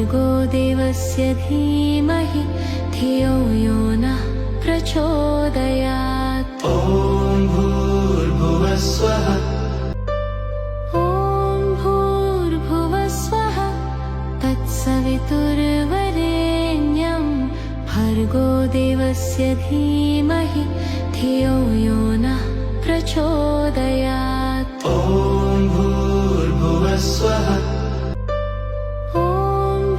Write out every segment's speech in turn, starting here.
भर्गो देवस्य धीमहि धियो यो नः प्रचोदयात्। ॐ भूर्भुवः स्वः। ॐ भूर्भुवः स्वः तत्सवितुर्वरेण्यं भर्गो देवस्य धीमहि धियो यो नः प्रचोदयात्। ॐ भूर्भुवः स्वः। ॐ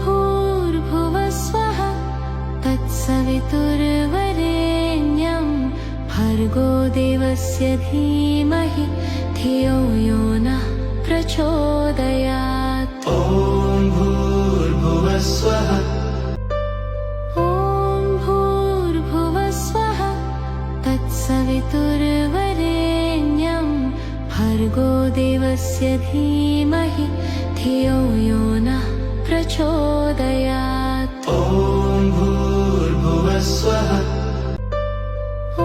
भूर्भुवः स्वः तत्सवितुर्वरेण्यं भर्गो देवस्य धीमहि धियो यो नः प्रचोदयात्। ॐ भूर्भुवः स्वः। ॐ भूर्भुवः स्वः तत्सवितुर्वरेण्यं भर्गो देवस्य धीमहि धियो यो नः प्रचोदयात्। ॐ भूर्भुवः स्वः। ॐ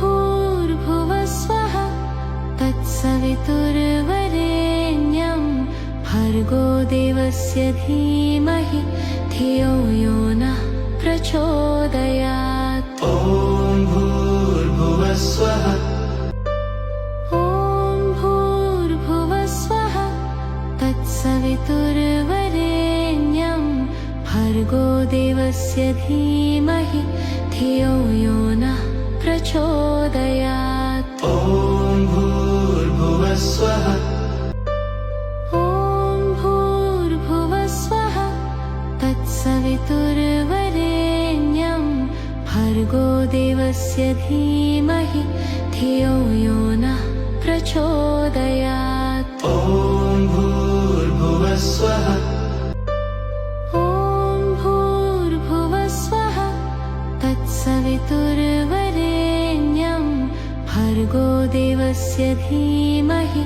भूर्भुवः स्वः तत्सवितुर्वरेण्यं भर्गो देवस्य धीमहि धियो यो नः प्रचोदयात्। ॐ भूर्भुवः स्वः। ॐ भूर्भुवः स्वः तत्सवितुर्वरेण्यं भर्गो देवस्य धीमहि धियो यो नः प्रचोदयात्। ॐ भूर्भुवः स्वः। ॐ भूर्भुवः स्वः तत्सवितुर्वरेण्यं भर्गो देवस्य धीमहि धियो यो नः प्रचोदयात्। ॐ भूर्भुवः स्वः। ॐ भूर्भुवः स्वः तत्सवितुर्वरेण्यं भर्गो देवस्य धीमहि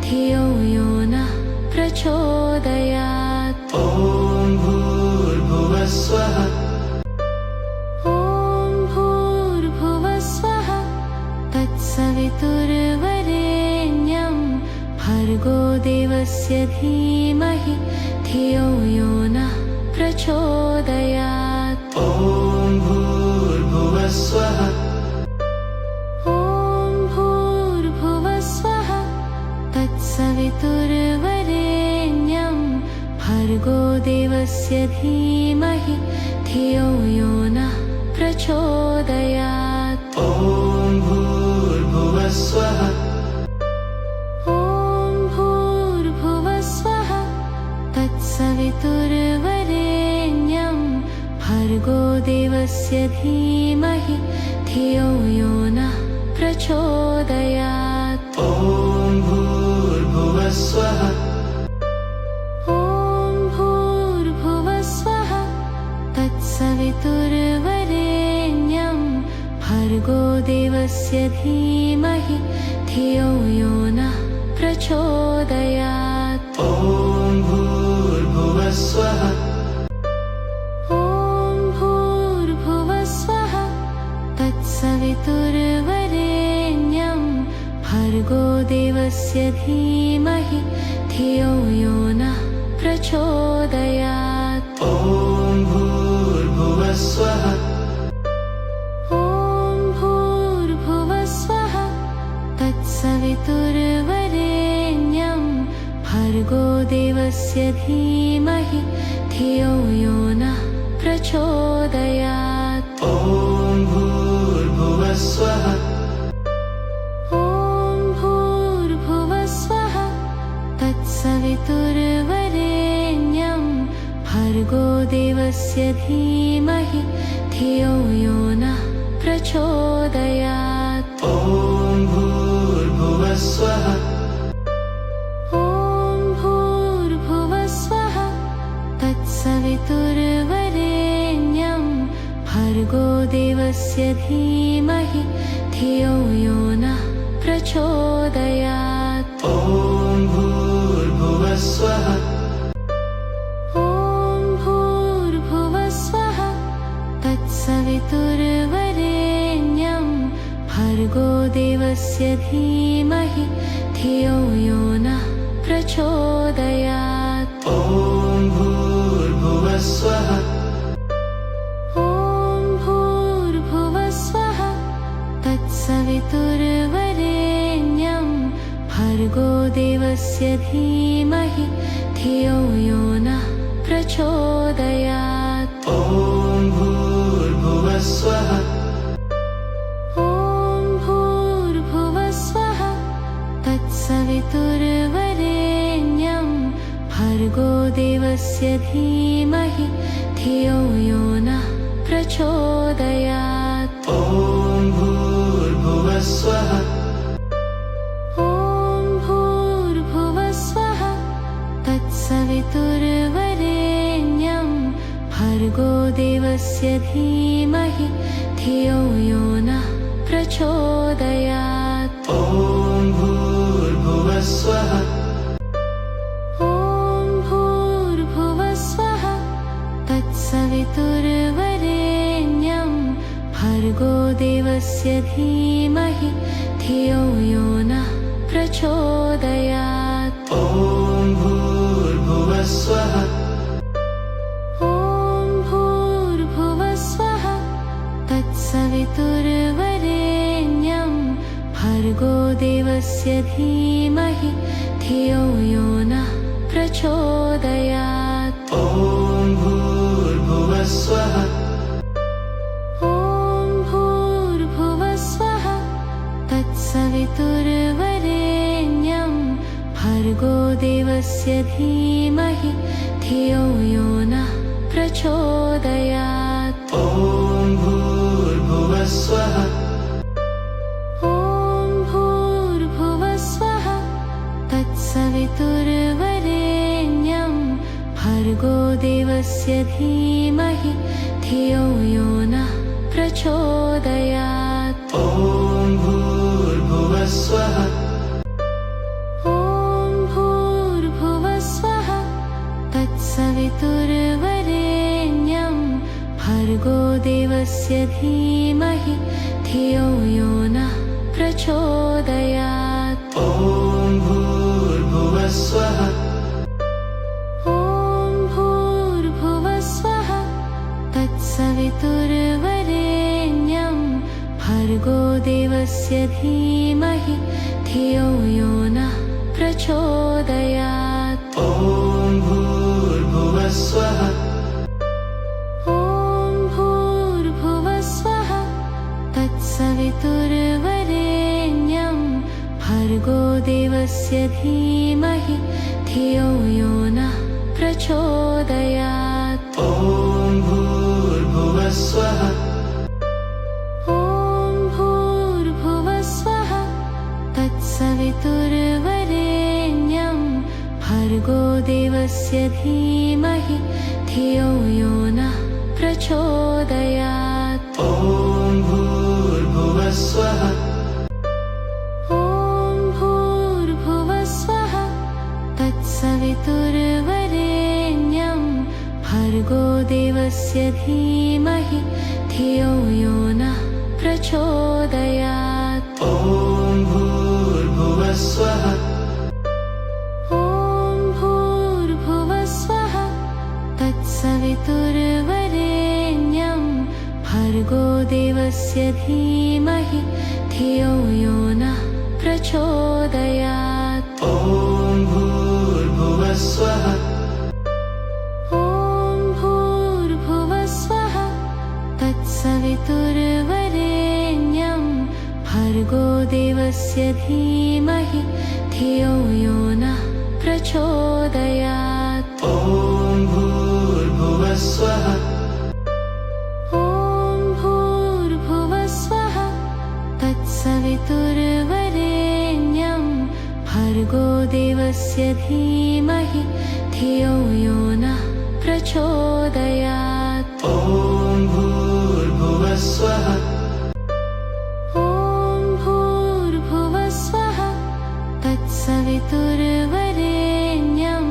धियो यो नः प्रचोदयात्। ॐ भूर्भुवः स्वः। ॐ भूर्भुवः स्वः तत्सवितुर्वरेण्यं भर्गो देवस्य धीमहि धियो यो नः प्रचोदयात्। ॐ भूर्भुवः स्वः। ॐ भूर्भुवः स्वः तत्सवितुर्वरेण्यं भर्गो देवस्य धीमहि धियो यो नः प्रचोदयात्। ॐ भूर्भुवः स्वः। ॐ भूर्भुवः स्वः तत्सवितुर्वरेण्यं भर्गो देवस्य धीमहि धियो यो नः प्रचोदयात्। ॐ भूर्भुवः स्वः। ॐ भूर्भुवः स्वः तत्सवितुर्वरेण्यं भर्गो देवस्य धीमहि धियो यो नः प्रचोदयात्। ॐ भूर्भुवः स्वः। ॐ भूर्भुवः स्वः तत्सवितुर्वरेण्यं भर्गो देवस्य धीमहि धियो यो नः प्रचोदयात्। ॐ भूर्भुवः स्वः। ॐ भूर्भुवः स्वः तत्सवितुर्वरेण्यं भर्गो देवस्य धीमहि धियो यो नः प्रचोदयात्। ॐ भूर्भुवः स्वः। ॐ भूर्भुवः स्वः तत्सवितुर्वरेण्यं भर्गो देवस्य धीमहि धियो यो नः प्रचोदयात्। ॐ भूर्भुवः स्वः। ॐ भूर्भुवः स्वः तत्सवितुर्वरेण्यं भर्गो देवस्य धीमहि धियो यो नः प्रचोदयात्। ॐ भूर्भुवः स्वः। ॐ भूर्भुवः स्वः तत्सवितुर्वरेण्यं भर्गो देवस्य धीमहि धियो यो नः प्रचोदयात्। ॐ भूर्भुवः भूर्भुवस्वः ॐ भूर्भुवः स्वः तत्सवितुर्वरेण्यं भर्गो देवस्य धीमहि धियो यो नः प्रचोदयात् ॐ भूर्भुवस्वः ॐ भूर्भुवः स्वः तत्सवितुर्वरेण्यं भर्गो देवस्य धीमहि धियो यो नः प्रचोदयात् ॐ भूर्भुवस्वः ॐ भूर्भुवः स्वः तत्सवितुर्वरेण्यं भर्गो देवस्य धीमहि धियो यो नः प्रचोदयात् ॐ भूर्भुवस्वः ॐ भूर्भुवः स्वः तत्सवितुर्वरेण्यं भर्गो देवस्य धीमहि धियो यो नः प्रचोदयात् ॐ भूर्भुवस्वः ॐ भूर्भुवः स्वः तत्सवितुर्वरेण्यं भर्गो देवस्य धीमहि धियो यो नः प्रचोदयात् ॐ भूर्भुवस्वः ॐ भूर्भुवः स्वः तत्सवितुर्वरेण्यं भर्गो देवस्य धीमहि धियो यो नः प्रचोदयात् ॐ भूर्भुवस्वः ॐ भूर्भुवः स्वः तत्सवितुर्वरेण्यं भर्गो देवस्य धीमहि धियो यो नः प्रचोदयात् ॐ भूर्भुवस्वः ॐ भूर्भुवः स्वः तत्सवितुर्वरेण्यं भर्गो देवस्य धीमहि धियो यो नः प्रचोदयात् ॐ भूर्भुवस्वः ॐ भूर्भुवः स्वः तत्सवितुर्वरेण्यं भर्गो देवस्य धीमहि धियो यो नः प्रचोदयात् ॐ भूर्भुवस्वः ॐ भूर्भुवः स्वः तत्सवितुर्वरेण्यं भर्गो देवस्य धीमहि धियो यो नः प्रचोदयात् ॐ भूर्भुवस्वः ॐ भूर्भुवः स्वः तत्सवितुर्वरेण्यं भर्गो देवस्य धीमहि धियो यो नः प्रचोदयात् ॐ भूर्भुवस्वः ॐ भूर्भुवः स्वः तत्सवितुर्वरेण्यं भर्गो देवस्य धीमहि धियो यो नः प्रचोदयात् ॐ भूर्भुवस्वः ॐ भूर्भुवः स्वः तत्सवितुर्वरेण्यं भर्गो देवस्य धीमहि धियो यो नः प्रचोदयात् ॐ भूर्भुवस्वः ॐ भूर्भुवः स्वः तत्सवितुर्वरेण्यं भर्गो देवस्य धीमहि धियो यो नः प्रचोदयात् ॐ भूर्भुवस्वः ॐ भूर्भुवः स्वः तत्सवितुर्वरेण्यं भर्गो देवस्य धीमहि धियो यो नः प्रचोदयात् ॐ भूर्भुवस्वः ॐ भूर्भुवः स्वः तत्सवितुर्वरेण्यं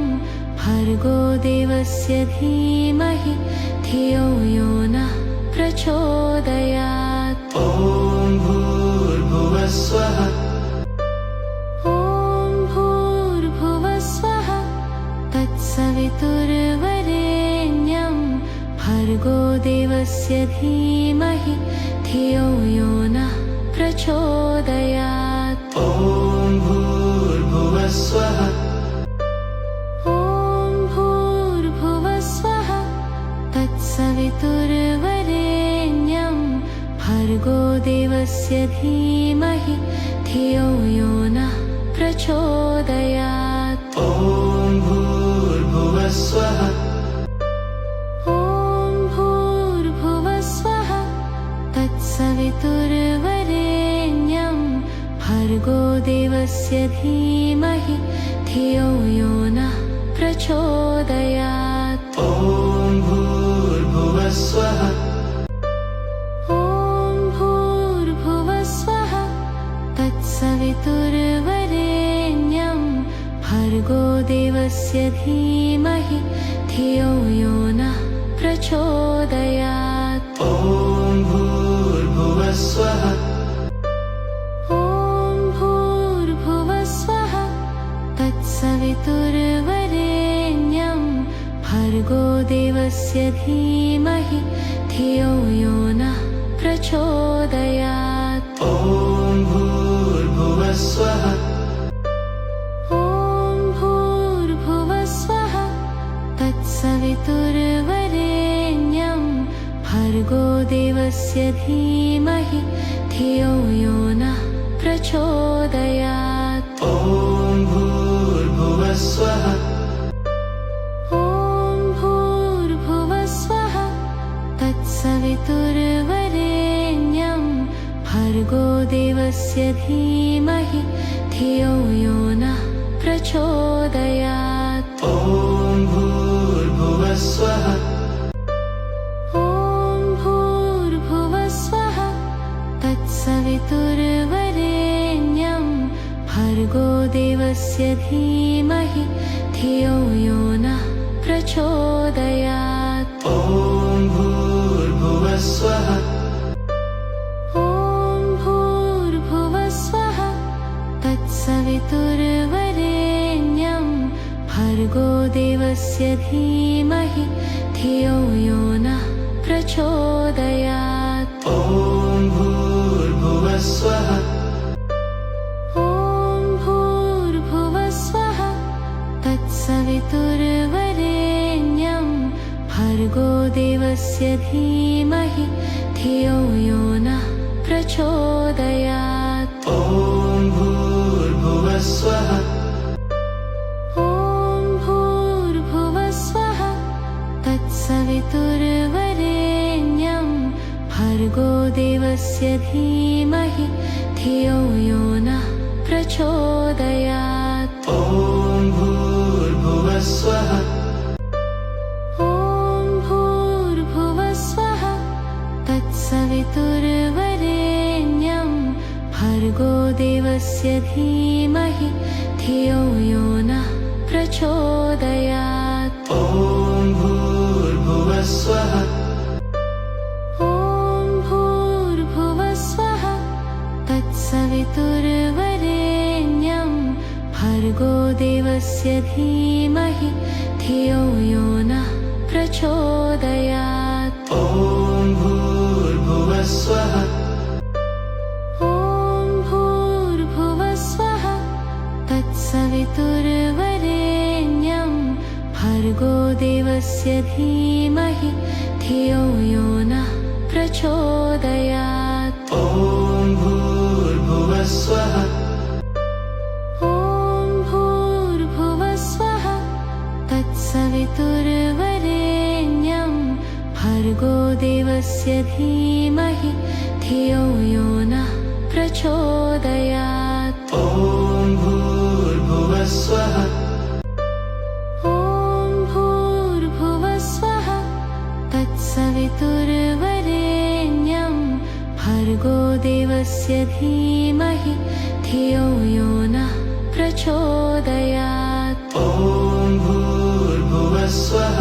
भर्गो देवस्य धीमहि धियो यो नः प्रचोदयात् ॐ भूर्भुवस्वः ॐ भूर्भुवः स्वः तत्सवितुर्वरेण्यं भूर्भुवस्वः धीमहि धियो यो नः प्रचोदयात्। ॐ भूर्भुवस्वः ॐ भूर्भुवस्वः तत्सवितुर्वरेण्यं भर्गो देवस्य धीमहि धियो यो नः प्रचोदयात्। ॐ भूर्भुवस्वः ॐ भूर्भुवस्वः तत्सवितुर्वरेण्यं भर्गो देवस्य धीमहि धियो यो नः प्रचोदयात्। ॐ भूर्भुवस्वः ॐ भूर्भुवस्वः तत्सवितुर्वरेण्यं भर्गो देवस्य धीमहि धियो यो नः प्रचोदयात्। ॐ भूर्भुवस्वः ॐ भूर्भुवस्वः तत्सवितुर्वरेण्यं भर्गो देवस्य धीमहि धियो यो नः प्रचोदयात्। ॐ भूर्भुवस्वः ॐ भूर्भुवस्वः तत्सवितुर्वरेण्यं भर्गो देवस्य धीमहि धियो यो नः प्रचोदयात्। ॐ भूर्भुवस्वः ॐ भूर्भुवस्वः तत्सवितुर्वरेण्यं भर्गो देवस्य धीमहि धियो यो नः प्रचोदयात्। ॐ भूर्भुवस्वः ॐ भूर्भुवस्वः तत्सवितुर्वरेण्यं भर्गो देवस्य धीमहि धियो यो नः प्रचोदयात्। ॐ भूर्भुवस्वः ॐ भूर्भुवस्वः तत्सवितुर्वरेण्यं भर्गो देवस्य धीमहि धियो यो नः प्रचोदयात्। ॐ भूर्भुवस्वः ॐ भूर्भुवस्वः तत्सवितुर्वरेण्यं भर्गो देवस्य धीमहि धियो यो नः प्रचोदयात्। ॐ भूर्भुवस्वः ॐ भूर्भुवस्वः तत्सवितुर्वरेण्यं भर्गो देवस्य धीमहि धियो यो नः प्रचोदयात्। ॐ भूर्भुवस्वः ॐ भूर्भुवस्वः तत्सवितुर्वरेण्यं भर्गो देवस्य धीमहि धियो यो नः प्रचोदयात्। ॐ भूर्भुवस्वः ॐ भूर्भुवस्वः तत्सवितुर्वरेण्यं भर्गो देवस्य धीमहि धियो यो नः प्रचोदयात्। ॐ भूर्भुवस्वः ॐ भूर्भुवस्वः तत्सवितुर्वरेण्यं भर्गो देवस्य धीमहि धियो यो नः प्रचोदयात्। ॐ भूर्भुवस्वः ॐ भूर्भुवस्वः तत्सवितुर्वरेण्यं भर्गो देवस्य धीमहि धियो यो नः प्रचोदयात्। ॐ भूर्भुवस्वः ॐ भूर्भुवस्वः तत्सवितुर्वरेण्यं भर्गो देवस्य धीमहि धियो यो नः प्रचोदयात्। ॐ भूर्भुवस्वः